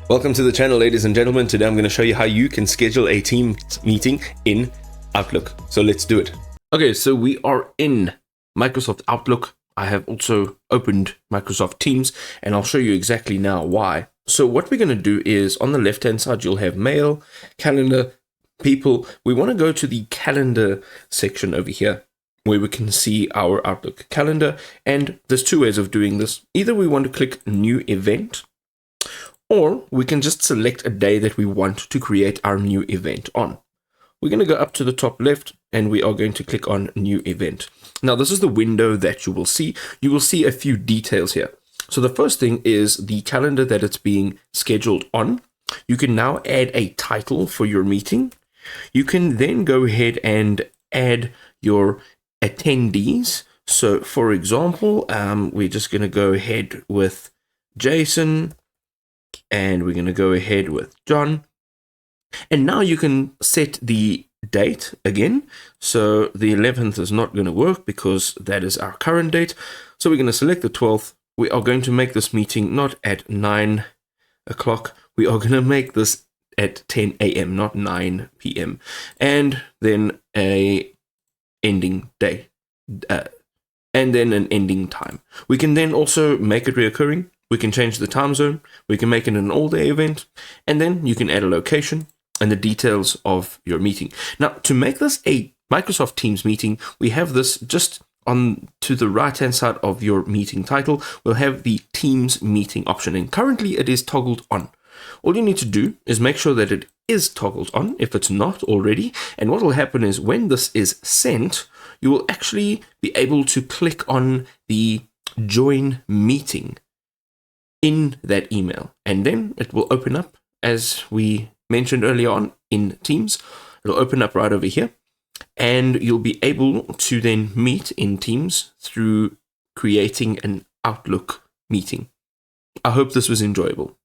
Welcome to the channel, ladies and gentlemen. Today I'm going to show you how you can schedule a Teams meeting in Outlook. So let's do it. Okay, so we are in Microsoft Outlook. I have also opened Microsoft Teams, and I'll show you exactly now why. So what we're going to do is on the left-hand side, you'll have Mail, Calendar, People. We want to go to the Calendar section over here, where we can see our Outlook calendar. And there's two ways of doing this. Either we want to click New Event, or we can just select a day that we want to create our new event on. We're going to go up to the top left and we are going to click on New Event. Now, this is the window that you will see. You will see a few details here. So the first thing is the calendar that it's being scheduled on. You can now add a title for your meeting. You can then go ahead and add your attendees. So for example, we're just going to go ahead with Jason. And we're going to go ahead with John. And now you can set the date again. So the 11th is not going to work because that is our current date. So we're going to select the 12th. We are going to make this meeting not at 9 o'clock. We are going to make this at 10 a.m., not 9 p.m. And then a ending day. And then an ending time. We can then also make it reoccurring. We can change the time zone, we can make it an all-day event, and then you can add a location and the details of your meeting. Now, to make this a Microsoft Teams meeting, we have this just on to the right-hand side of your meeting title. We'll have the Teams meeting option, and currently it is toggled on. All you need to do is make sure that it is toggled on if it's not already, and what will happen is when this is sent, you will actually be able to click on the Join Meeting in that email, and then it will open up as we mentioned earlier on in Teams. It'll open up right over here, and you'll be able to then meet in Teams through creating an Outlook meeting. I hope this was enjoyable.